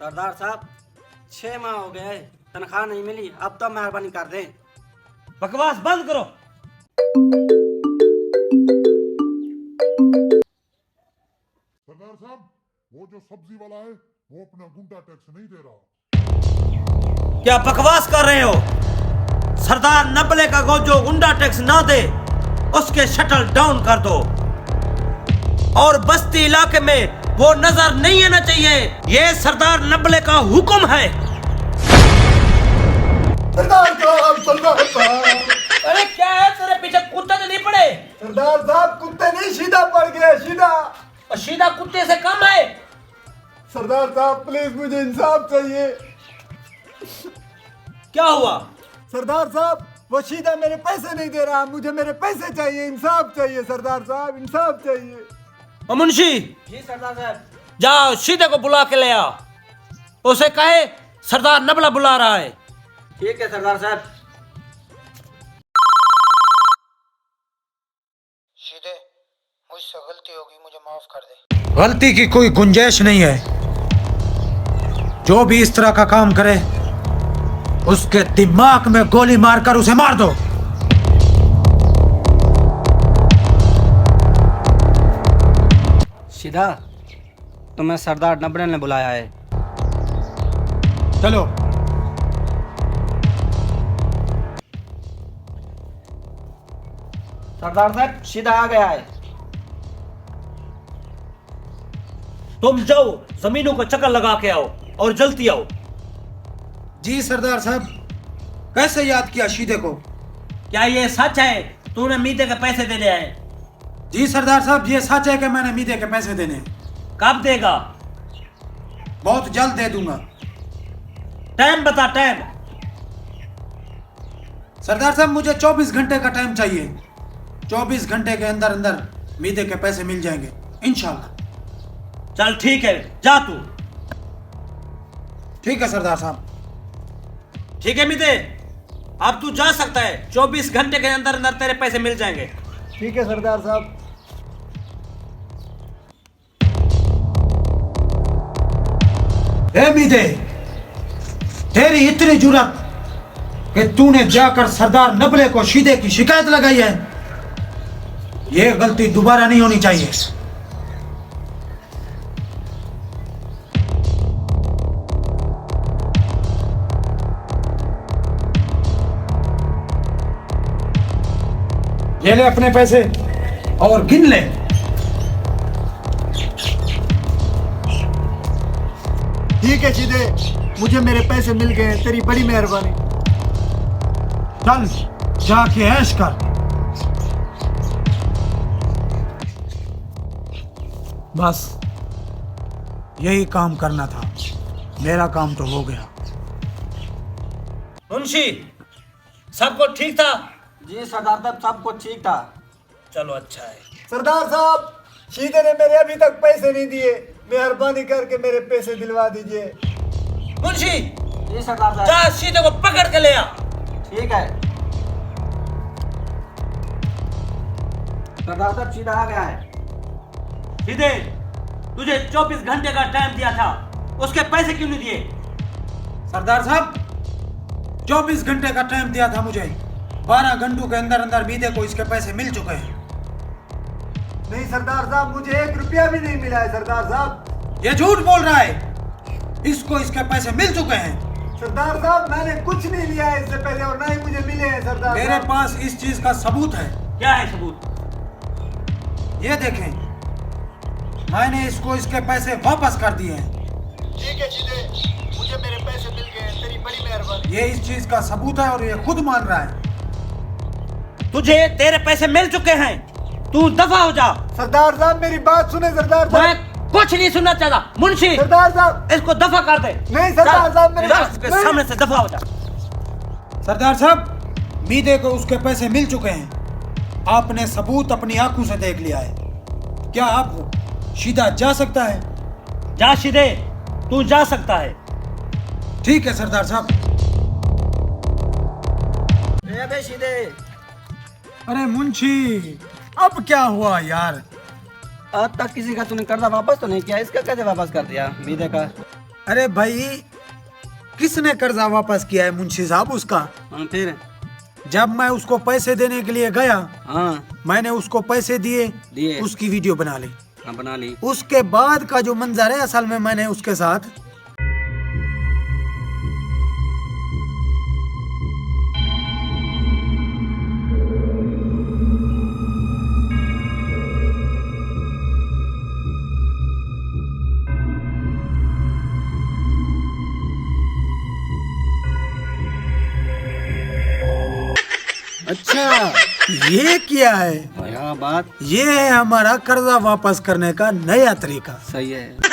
सरदार साहब 6 माह हो गए तनख्वाह नहीं मिली, अब तो मेहरबानी कर दें। बकवास बंद करो। सरदार साहब, वो जो सब्जी वाला है वो अपना गुंडा टैक्स नहीं दे रहा। क्या बकवास कर रहे हो? सरदार नबले का गो जो गुंडा टैक्स ना दे उसके शटल डाउन कर दो, और बस्ती इलाके में वो नजर नहीं आना चाहिए। ये सरदार नबले का हुक्म है। सरदार साहब, सरदार साहब, अरे क्या है, तेरे पीछे कुत्ते तो नहीं पड़े? सरदार साहब, कुत्ते नहीं सीधा पड़ गए, सीधा। और सीधा कुत्ते से कम है। सरदार साहब प्लीज मुझे इंसाफ चाहिए। क्या हुआ? सरदार साहब वो सीधा मेरे पैसे नहीं दे रहा, मुझे मेरे पैसे चाहिए, इंसाफ चाहिए सरदार साहब, इंसाफ चाहिए। और मुंशी, जी सरदार साहब। जाओ सीधे को बुला के ले आओ, उसे कहे सरदार नबला बुला रहा है। ठीक है सरदार साहब। सीधे मुझसे गलती होगी, मुझे माफ कर दे। गलती की कोई गुंजाइश नहीं है। जो भी इस तरह का काम करे उसके दिमाग में गोली मारकर उसे मार दो। सीधा तुम्हें सरदार नबले ने बुलाया है। चलो। सरदार साहब सीधा आ गया है। तुम जाओ जमीनों को चक्कर लगा के आओ और जल्दी आओ। जी सरदार साहब, कैसे याद किया शीदे को? क्या ये सच है तूने मीते के पैसे देने आए? जी सरदार साहब, ये सच है कि मैंने मीदे के पैसे देने हैं। कब देगा? बहुत जल्द दे दूंगा। टाइम बता, टाइम। सरदार साहब मुझे 24 घंटे का टाइम चाहिए। 24 घंटे के अंदर अंदर मीदे के पैसे मिल जाएंगे इंशाल्लाह। चल ठीक है, जा तू। ठीक है सरदार साहब। ठीक है मीते, अब तू जा सकता है। 24 घंटे के अंदर अंदर तेरे पैसे मिल जाएंगे। ठीक है सरदार साहब। ए मीदे, तेरी इतनी जुर्रत कि तूने जाकर सरदार नबले को शीदे की शिकायत लगाई है, ये गलती दोबारा नहीं होनी चाहिए। ये ले अपने पैसे और गिन ले। ठीक है सीधे, मुझे मेरे पैसे मिल गए, तेरी बड़ी मेहरबानी। चल जाके ऐश कर। बस यही काम करना था, मेरा काम तो हो गया। मुंशी, सबको ठीक था? जी सरदार साहब सब कुछ ठीक था। चलो अच्छा है। सरदार साहब सीधे ने मेरे अभी तक पैसे नहीं दिए, मेहरबानी करके मेरे पैसे दिलवा दीजिए। मुंशी, जी सरदार साहब। जा सीधे को पकड़ के ले आ। ठीक है सरदार साहब सीधा आ गया है। सीधे, तुझे 24 घंटे का टाइम दिया था, उसके पैसे क्यों नहीं दिए? सरदार साहब 24 घंटे का टाइम दिया था मुझे, 12 घंटों के अंदर अंदर मीदे को इसके पैसे मिल चुके हैं। नहीं सरदार साहब, मुझे 1 रुपया भी नहीं मिला है सरदार साहब। ये झूठ बोल रहा है, इसको इसके पैसे मिल चुके हैं। सरदार साहब मैंने कुछ नहीं लिया है इससे पहले, और ना ही मुझे मिले हैं सरदार मेरे साहब। पास इस चीज का सबूत है। क्या है सबूत? ये देखें, मैंने इसको इसके पैसे वापस कर दिए हैं। ठीक है सीधे, मुझे मेरे पैसे मिल गए, तेरी बड़ी मेहरबानी। ये इस चीज का सबूत है और ये खुद मान रहा है। तुझे तेरे पैसे मिल चुके हैं, तू दफा हो जा। सरदार साहब मेरी बात सुने सरदार मैं साहब। कुछ नहीं सुनना चाहता। मुंशी, सरदार साहब इसको दफा कर दे। नहीं सरदार साहब, मेरी जा, बात- उसके नहीं। सामने से दफा हो जा। सरदार साहब मीदे को उसके पैसे मिल चुके हैं, आपने सबूत अपनी आंखों से देख लिया है। क्या आप सीधा जा सकता है? जा सीधे, तू जा सकता है। ठीक है सरदार साहब। बे सीधे। अरे मुंशी, अब क्या हुआ यार? आज तक किसी का तूने कर्जा वापस तो नहीं किया, इसका कैसे वापस कर दिया मीदे का? अरे भाई किसने कर्जा वापस किया है मुंशी साहब उसका? हाँ फिर? जब मैं उसको पैसे देने के लिए गया, हाँ मैंने उसको पैसे दिए, दिए। उसकी वीडियो बना ली। हाँ बना ली। उसके बाद का जो मंजर है असल में मैंने उसके साथ अच्छा ये किया है। क्या बात। ये है हमारा कर्जा वापस करने का नया तरीका। सही है।